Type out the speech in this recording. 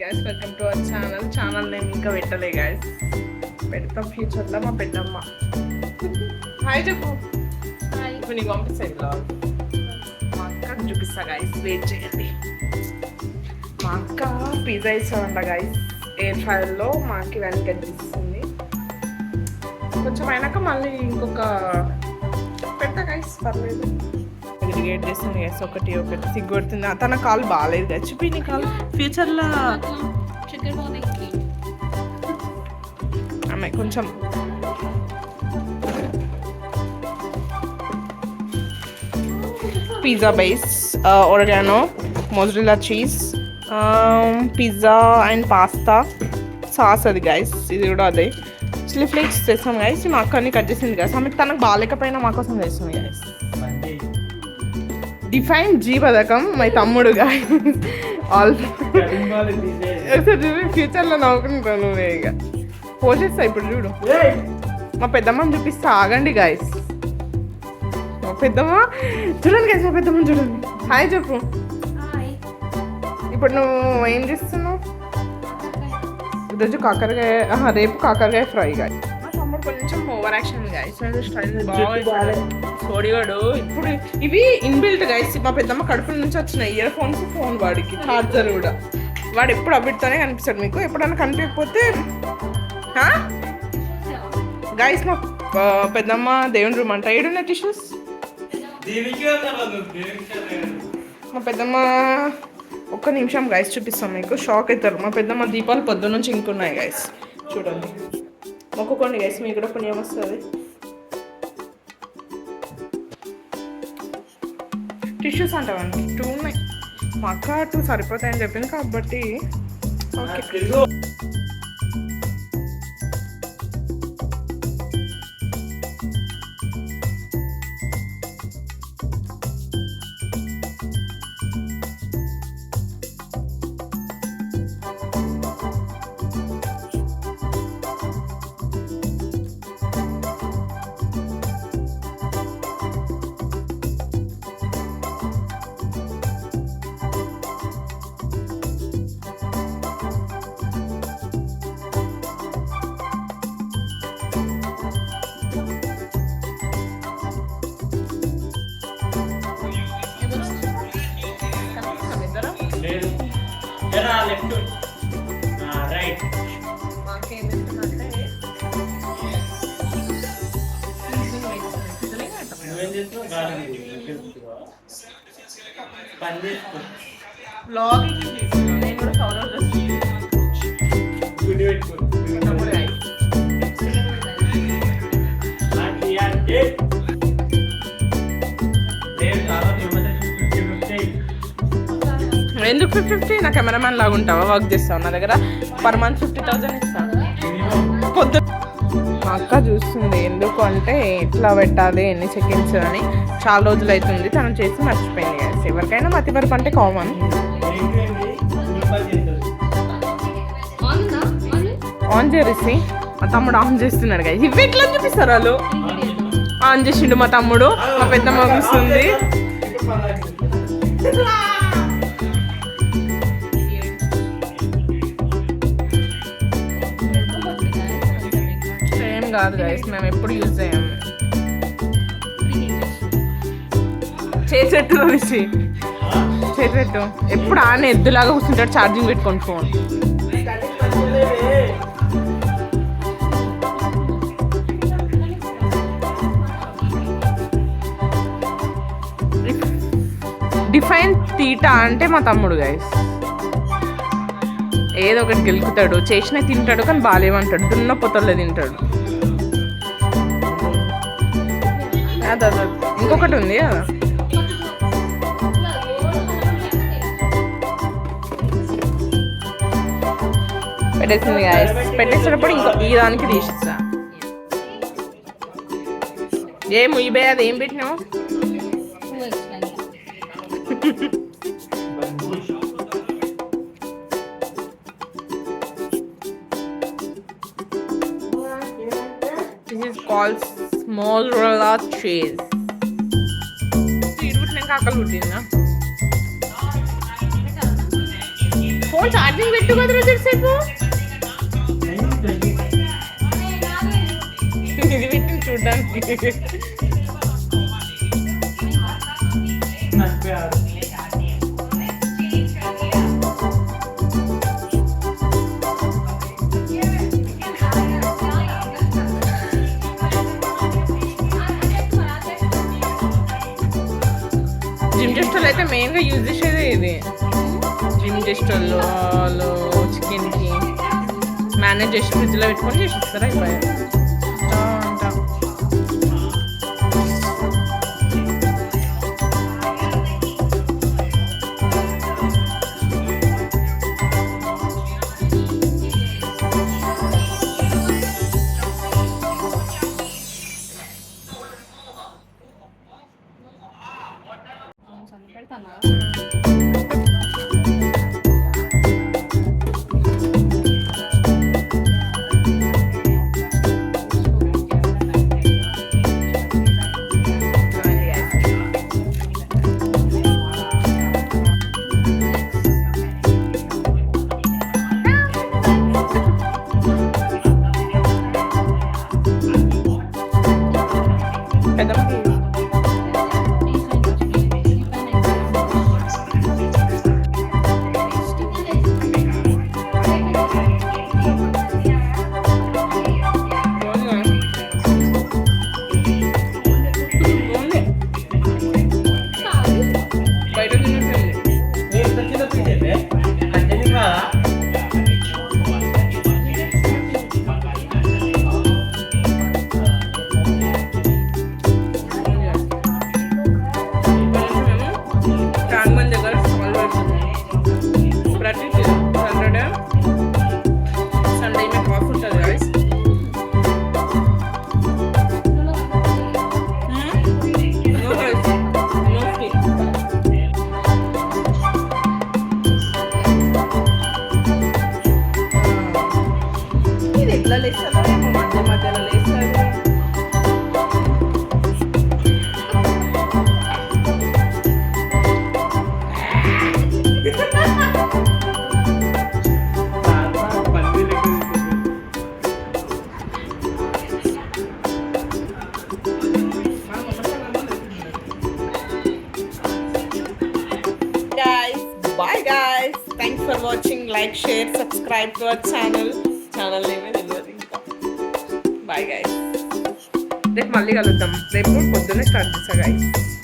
Guys welcome to our channel నేను ఇంకా పెట్టలే గైస్. పెడతాం ఫ్యూచర్లో. మా పెద్దమ్మ హాయ్ చెప్పు. ఇప్పుడు నీకు పంపిస్తాయి బ్లాగ్. మా అక్కకు చూపిస్తా గైస్, వెయిట్ చేయండి. మా అక్క పిజ్జా ఇస్తాడంట గైస్ ఎయిర్ ఫ్రైలో. మా అక్క ఇవన్నీ కనిపిస్తుంది. కొంచెం అయినాక మళ్ళీ ఇంకొక పెడతా గైస్, పర్లేదు. అగ్రిగేట్ చేస్తుంది గైస్, ఒకటి సిగ్గొడుతుంది. తన కాలు బాగాలేదు కదా, చూపి నీ కాలు. ఫ్యూచర్లో ఆమె కొంచెం pizza base, oregano, mozzarella cheese, pizza and pasta sauce అది గైస్. ఇది కూడా అదే. చిల్లీ ఫ్లేక్స్ చేస్తాం గైస్. మా అక్క అన్ని కట్ చేసింది గైస్. ఆమె తనకు బాగాలేకపోయినా మా కోసం చేస్తుంది గైస్. డిఫైన్ జీ పథకం మా తమ్ముడు గైస్. ఆల్ ఫ్యూచర్లో నవ్వుకుంటాను నువ్వే. ఇక పోసేస్తా ఇప్పుడు చూడు. మా పెద్దమ్మని చూపిస్తా, ఆగండి గైస్. మా పెద్దమ్మ చూడండి గైస్, మా పెద్దమ్మని చూడండి. హాయ్ చెప్పు. ఇప్పుడు నువ్వు ఏం చేస్తున్నావు? ఈరోజు కాకరకాయ, రేపు కాకరకాయ ఫ్రై గైస్. మా తమ్ముడు కొంచెం ఓవర్ యాక్షన్ గైస్. సోడిగాడు. ఇప్పుడు ఇవి ఇన్బిల్ట్ గైస్. మా పెద్దమ్మ కడుపుల నుంచి వచ్చిన ఇయర్ ఫోన్స్, ఫోన్ వాడికి ఛార్జర్ కూడా. వాడు ఎప్పుడు అవిటితోనే కనిపిస్తాడు మీకు. ఎప్పుడైనా కనిపించకపోతే గైస్ మా పెద్దమ్మ దేవుని రూమ్ అంట. ఏడున్న టిష్యూస్. మా పెద్దమ్మ ఒక్క నిమిషం గైస్ చూపిస్తాం మీకు, షాక్ అవుతారు. మా పెద్దమ్మ దీపాలు పొద్దు నుంచి ఇంకున్నాయి గైస్, చూడండి. మొక్కుకోండి గైస్, మీకు కూడా పుణ్యం వస్తుంది. టిష్యూస్ అంటామండి, 2 ఉన్నాయి. మా అక్క 2 సరిపోతాయని చెప్పింది కాబట్టి ఓకే. రైట్. ఎందుకు 50-50? నా కెమెరామ్యాన్ లాగా ఉంటావా? వర్క్ చేస్తావు నా దగ్గర. పర్ మంత్ 50,000 ఇస్తాను. పొద్దు మా అక్క చూస్తుంది. ఎందుకు అంటే ఎట్లా పెట్టాలి, ఎన్ని సెకండ్స్ అని. చాలా రోజులు అవుతుంది తను చేసి మర్చిపోయింది గైస్. ఎవరికైనా మతిమరుపు అంటే కామన్. ఆన్ చేసి మా తమ్ముడు ఆన్ చేస్తున్నాడు గైస్. ఇవి ఎట్లా చూపిస్తారు వాళ్ళు. ఆన్ చేసిండు మా తమ్ముడు. మా పెద్దమ్మ చూస్తుంది. కాదు గైస్, మేము ఎప్పుడు యూజ్ చేయాము. చేసేట్టు చూసి చేసేట్టు ఎప్పుడు ఆనే ఎద్దులాగా కూర్చుంటాడు ఛార్జింగ్ పెట్టుకోండి ఫోన్. డిఫైన్ తీటా అంటే మా తమ్ముడు గైస్. ఏదో ఒకటి గెలుకుతాడు, చేసినా తింటాడు, కానీ బాగాలేమంటాడు. దున్న పొత్తలే తింటాడు. అదే ఇంకొకటి ఉంది కదా. పెట్టేసింది గాయస్. పెట్టేసినప్పుడు ఇంకో ఈ దానికి తీసిస్తా. ఏం ఇవే అది ఏం పెట్టినావు? This is called mozzarella cheese. కాకలు పుట్టిందా? ఫోన్ ఛార్జింగ్ పెట్టు కదరా సేపు ఇది పెట్టి చూడడానికి జిమ్ టెస్టర్లు అయితే మెయిన్గా యూజ్ చేసేది ఇది జిమ్ టెస్టర్లు వాళ్ళు చికెన్కి మేనేజ్ చేసి ఫ్రిడ్జ్లో పెట్టుకొని చేసి ఇస్తారా అయిపోయాయి Bye guys. Thanks for watching. Like, share, subscribe to our channel. Channel name is Bye guys. రేపు మళ్ళీ కలుద్దాం రేపు పొద్దున్నే స్టార్ట్ చేస్తా guys.